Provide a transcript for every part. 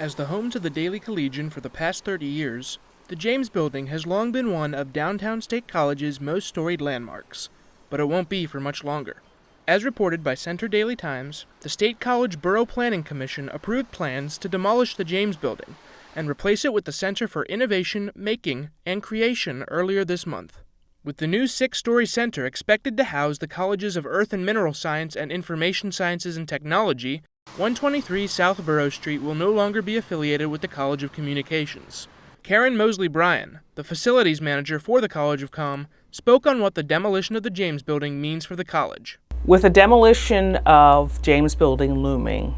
As the home to the Daily Collegian for the past 30 years, the James Building has long been one of downtown State College's most storied landmarks, but it won't be for much longer. As reported by Center Daily Times, the State College Borough Planning Commission approved plans to demolish the James Building and replace it with the Center for Innovation, Making, and Creation earlier this month. With the new 6-story center expected to house the colleges of Earth and Mineral Science and Information Sciences and Technology, 123 South Borough Street will no longer be affiliated with the College of Communications. Karen Mosley Bryan, the facilities manager for the College of Com, spoke on what the demolition of the James Building means for the college. With the demolition of James Building looming,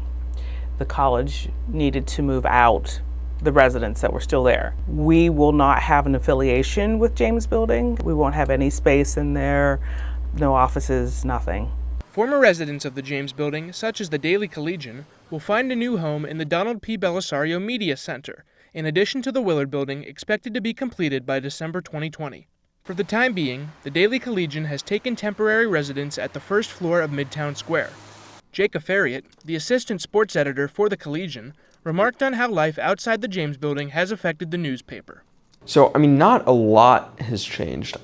the college needed to move out the residents that were still there. We will not have an affiliation with James Building. We won't have any space in there, no offices, nothing. Former residents of the James Building, such as the Daily Collegian, will find a new home in the Donald P. Belisario Media Center, in addition to the Willard Building, expected to be completed by December 2020. For the time being, the Daily Collegian has taken temporary residence at the first floor of Midtown Square. Jacob Farriott, the assistant sports editor for the Collegian, remarked on how life outside the James Building has affected the newspaper. So, not a lot has changed.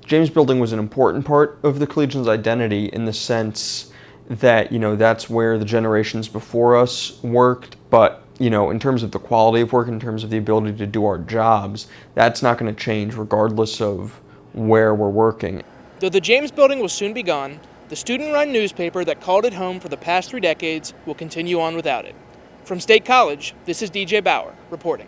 James Building was an important part of the Collegian's identity in the sense that, that's where the generations before us worked, but, in terms of the quality of work, in terms of the ability to do our jobs, that's not going to change regardless of where we're working. Though the James Building will soon be gone, the student-run newspaper that called it home for the past 3 decades will continue on without it. From State College, this is DJ Bauer, reporting.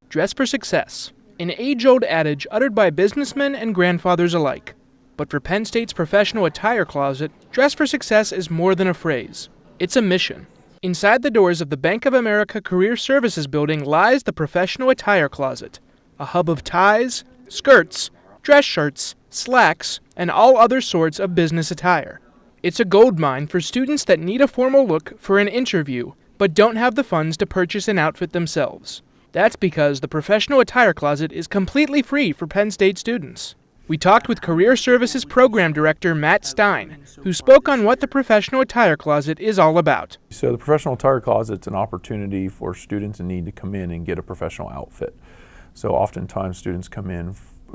Dress for success, an age-old adage uttered by businessmen and grandfathers alike. But for Penn State's professional attire closet, dress for success is more than a phrase. It's a mission. Inside the doors of the Bank of America Career Services building lies the professional attire closet, a hub of ties, skirts, dress shirts, slacks, and all other sorts of business attire. It's a goldmine for students that need a formal look for an interview, but don't have the funds to purchase an outfit themselves. That's because the Professional Attire Closet is completely free for Penn State students. We talked with Career Services Program Director Matt Stein, who spoke on what the Professional Attire Closet is all about. So the Professional Attire Closet is an opportunity for students in need to come in and get a professional outfit. So oftentimes students come in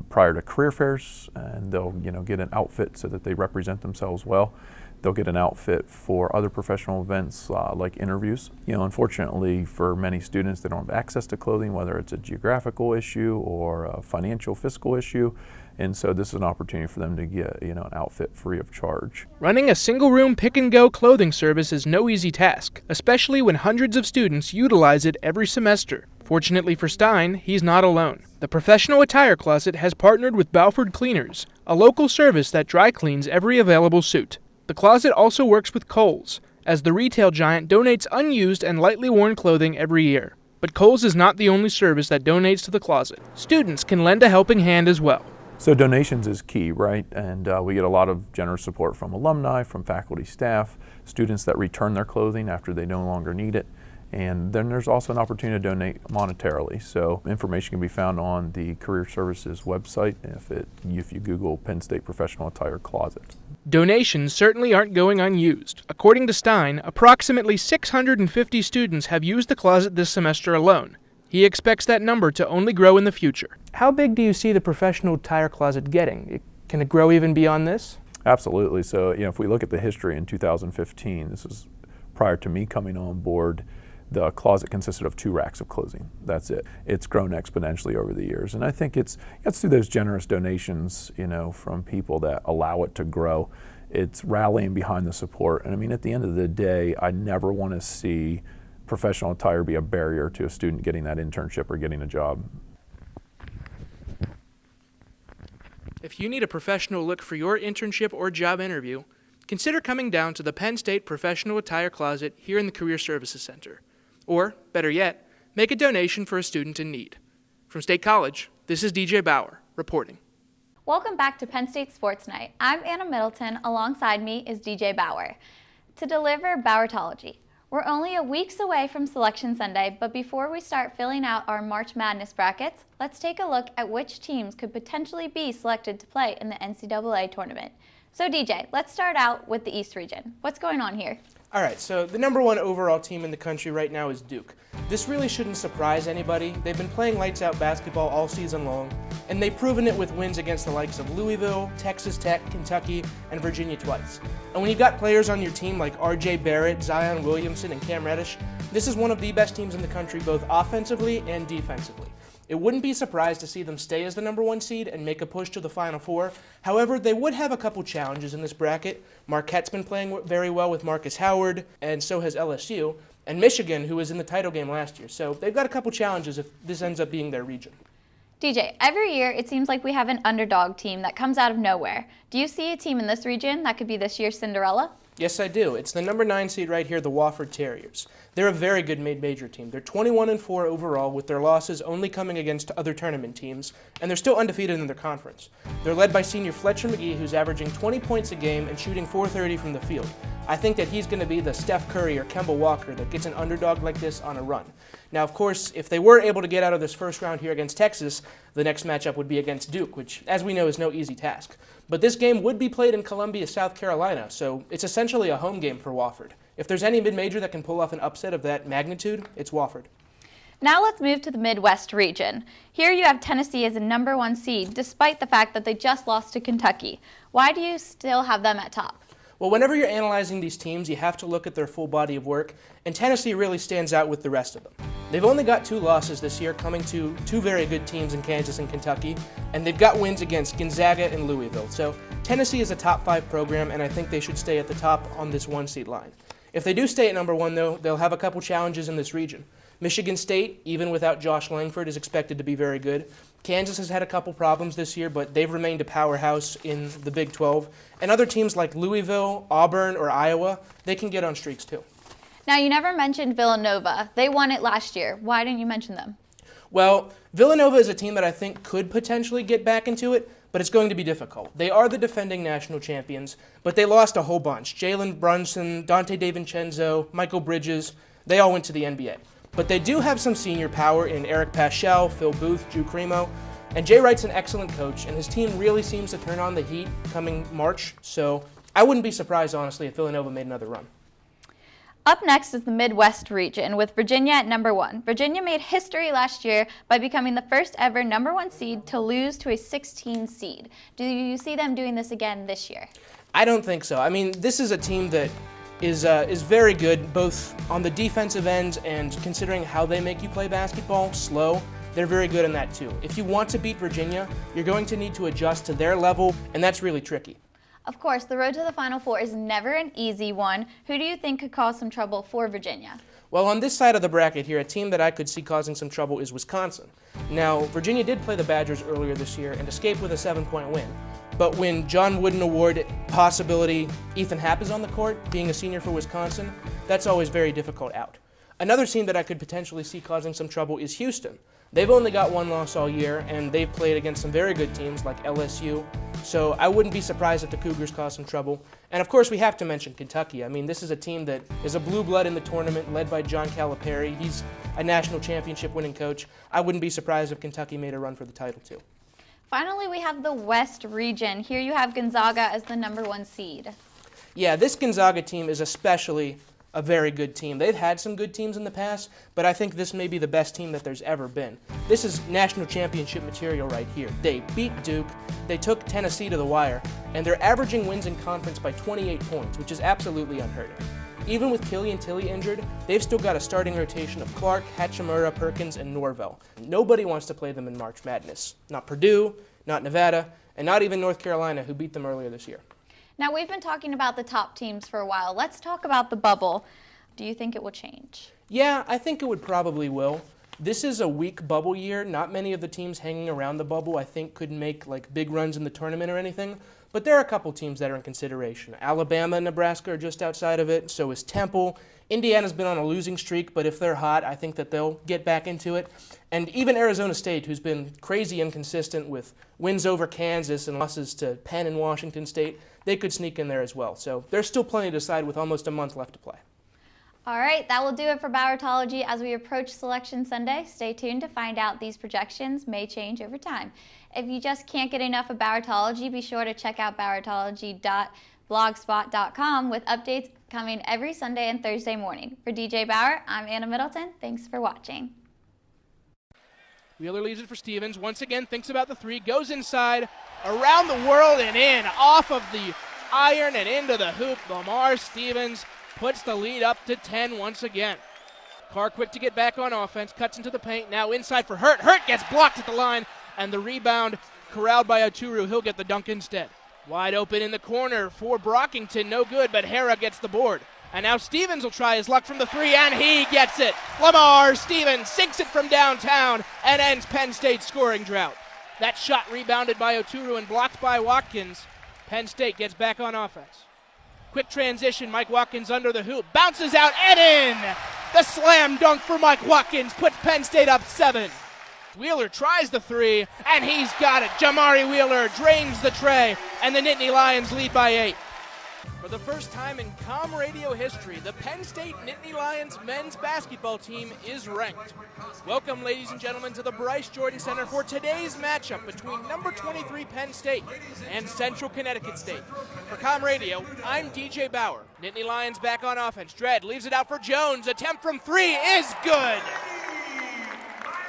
prior to career fairs and they'll get an outfit so that they represent themselves well. They'll get an outfit for other professional events like interviews. Unfortunately for many students, they don't have access to clothing, whether it's a geographical issue or a financial fiscal issue. And so this is an opportunity for them to get an outfit free of charge. Running a single-room pick-and-go clothing service is no easy task, especially when hundreds of students utilize it every semester. Fortunately for Stein, he's not alone. The Professional Attire Closet has partnered with Balford Cleaners, a local service that dry cleans every available suit. The closet also works with Kohl's, as the retail giant donates unused and lightly worn clothing every year. But Kohl's is not the only service that donates to the closet. Students can lend a helping hand as well. So donations is key, right? And we get a lot of generous support from alumni, from faculty, staff, students that return their clothing after they no longer need it. And then there's also an opportunity to donate monetarily. So information can be found on the Career Services website if you Google Penn State Professional Attire Closet. Donations certainly aren't going unused. According to Stein, approximately 650 students have used the closet this semester alone. He expects that number to only grow in the future. How big do you see the Professional Attire Closet getting? Can it grow even beyond this? Absolutely. So, if we look at the history in 2015, this is prior to me coming on board, the closet consisted of 2 racks of clothing. That's it. It's grown exponentially over the years. And I think it's through those generous donations, from people that allow it to grow. It's rallying behind the support. And at the end of the day, I never want to see professional attire be a barrier to a student getting that internship or getting a job. If you need a professional look for your internship or job interview, consider coming down to the Penn State Professional Attire Closet here in the Career Services Center. Or, better yet, make a donation for a student in need. From State College, this is DJ Bauer, reporting. Welcome back to Penn State Sports Night. I'm Anna Middleton. Alongside me is DJ Bauer. To deliver Bowertology. We're only a weeks away from Selection Sunday, but before we start filling out our March Madness brackets, let's take a look at which teams could potentially be selected to play in the NCAA tournament. So DJ, let's start out with the East region. What's going on here? All right, so the number one overall team in the country right now is Duke. This really shouldn't surprise anybody. They've been playing lights-out basketball all season long, and they've proven it with wins against the likes of Louisville, Texas Tech, Kentucky, and Virginia twice. And when you've got players on your team like R.J. Barrett, Zion Williamson, and Cam Reddish, this is one of the best teams in the country both offensively and defensively. It wouldn't be surprised to see them stay as the number one seed and make a push to the Final Four. However, they would have a couple challenges in this bracket. Marquette's been playing very well with Marcus Howard, and so has LSU, and Michigan, who was in the title game last year. So they've got a couple challenges if this ends up being their region. DJ, every year it seems like we have an underdog team that comes out of nowhere. Do you see a team in this region that could be this year's Cinderella? Yes, I do. It's the number 9 seed right here, the Wofford Terriers. They're a very good mid-major team. They're 21-4 overall, with their losses only coming against other tournament teams, and they're still undefeated in their conference. They're led by senior Fletcher McGee, who's averaging 20 points a game and shooting .430 from the field. I think that he's going to be the Steph Curry or Kemba Walker that gets an underdog like this on a run. Now, of course, if they were able to get out of this first round here against Texas, the next matchup would be against Duke, which, as we know, is no easy task. But this game would be played in Columbia, South Carolina, so it's essentially a home game for Wofford. If there's any mid-major that can pull off an upset of that magnitude, it's Wofford. Now let's move to the Midwest region. Here you have Tennessee as a number 1 seed, despite the fact that they just lost to Kentucky. Why do you still have them at top? Well, whenever you're analyzing these teams, you have to look at their full body of work, and Tennessee really stands out with the rest of them. They've only got 2 losses this year, coming to 2 very good teams in Kansas and Kentucky, and they've got wins against Gonzaga and Louisville. So Tennessee is a top 5 program, and I think they should stay at the top on this 1 seed line. If they do stay at number 1, though, they'll have a couple challenges in this region. Michigan State, even without Josh Langford, is expected to be very good. Kansas has had a couple problems this year, but they've remained a powerhouse in the Big 12. And other teams like Louisville, Auburn, or Iowa, they can get on streaks too. Now, you never mentioned Villanova. They won it last year. Why didn't you mention them? Well, Villanova is a team that I think could potentially get back into it, but it's going to be difficult. They are the defending national champions, but they lost a whole bunch. Jalen Brunson, Dante DiVincenzo, Michael Bridges, they all went to the NBA. But they do have some senior power in Eric Paschal, Phil Booth, Drew Cremo, and Jay Wright's an excellent coach, and his team really seems to turn on the heat coming March, so I wouldn't be surprised, honestly, if Villanova made another run. Up next is the Midwest region with Virginia at number 1. Virginia made history last year by becoming the first ever number 1 seed to lose to a 16 seed. Do you see them doing this again this year? I don't think so. I mean, this is a team that is very good, both on the defensive end and considering how they make you play basketball, slow. They're very good in that too. If you want to beat Virginia, you're going to need to adjust to their level, and that's really tricky. Of course, the road to the Final Four is never an easy one. Who do you think could cause some trouble for Virginia? Well, on this side of the bracket here, a team that I could see causing some trouble is Wisconsin. Now, Virginia did play the Badgers earlier this year and escaped with a 7-point win. But when John Wooden Award possibility Ethan Happ is on the court, being a senior for Wisconsin, that's always very difficult out. Another team that I could potentially see causing some trouble is Houston. They've only got 1 loss all year, and they've played against some very good teams like LSU, so I wouldn't be surprised if the Cougars cause some trouble. And of course, we have to mention Kentucky. I mean, this is a team that is a blue blood in the tournament, led by John Calipari. He's a national championship winning coach. I wouldn't be surprised if Kentucky made a run for the title too. Finally, we have the West region. Here you have Gonzaga as the number 1 seed. Yeah, this Gonzaga team is especially a very good team. They've had some good teams in the past, but I think this may be the best team that there's ever been. This is national championship material right here. They beat Duke, they took Tennessee to the wire, and they're averaging wins in conference by 28 points, which is absolutely unheard of. Even with Killian Tilly injured, they've still got a starting rotation of Clark, Hachimura, Perkins, and Norvell. Nobody wants to play them in March Madness. Not Purdue, not Nevada, and not even North Carolina, who beat them earlier this year. Now, we've been talking about the top teams for a while. Let's talk about the bubble. Do you think it will change? Yeah, I think it would probably will. This is a weak bubble year. Not many of the teams hanging around the bubble, I think, could make like big runs in the tournament or anything. But there are a couple teams that are in consideration. Alabama and Nebraska are just outside of it. So is Temple. Indiana's been on a losing streak, but if they're hot, I think that they'll get back into it. And even Arizona State, who's been crazy inconsistent with wins over Kansas and losses to Penn and Washington State, they could sneak in there as well. So there's still plenty to decide with almost a month left to play. All right, that will do it for Bowertology. As we approach Selection Sunday, stay tuned to find out these projections may change over time. If you just can't get enough of Bowertology, be sure to check out bowertology.com blogspot.com with updates coming every Sunday and Thursday morning. For DJ Bauer, I'm Anna Middleton. Thanks for watching. Wheeler leaves it for Stevens. Once again, thinks about the three, goes inside, around the world and in, off of the iron and into the hoop. Lamar Stevens puts the lead up to 10 once again. Carr quick to get back on offense, cuts into the paint, now inside for Hurt. Hurt gets blocked at the line, and the rebound corralled by Oturu. He'll get the dunk instead. Wide open in the corner for Brockington, no good, but Hara gets the board. And now Stevens will try his luck from the three, and he gets it. Lamar Stevens sinks it from downtown and ends Penn State's scoring drought. That shot rebounded by Oturu and blocked by Watkins. Penn State gets back on offense. Quick transition, Mike Watkins under the hoop, bounces out and in! The slam dunk for Mike Watkins puts Penn State up 7. Wheeler tries the three, and he's got it. Jamari Wheeler drains the tray, and the Nittany Lions lead by 8. For the first time in comm radio history, the Penn State Nittany Lions men's basketball team is ranked. Welcome, ladies and gentlemen, to the Bryce Jordan Center for today's matchup between number 23 Penn State and Central Connecticut State. For comm radio, I'm DJ Bauer. Nittany Lions back on offense. Dredd leaves it out for Jones. Attempt from three is good.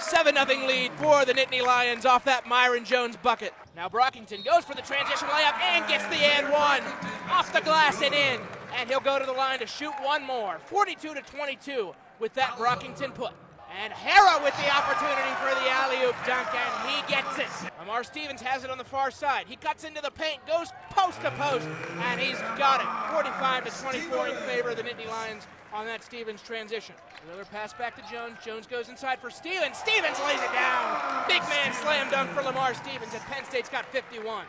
7-0 lead for the Nittany Lions off that Myron Jones bucket. Now Brockington goes for the transition layup and gets the and one. Off the glass and in. And he'll go to the line to shoot one more. 42-22 with that Brockington put. And Hara with the opportunity for the alley-oop dunk, and he gets it. Lamar Stevens has it on the far side. He cuts into the paint, goes post to post, and he's got it. 45-24 in favor of the Nittany Lions on that Stevens transition. Another pass back to Jones. Jones goes inside for Stevens. Stevens lays it down. Big man slam dunk for Lamar Stevens, and Penn State's got 51.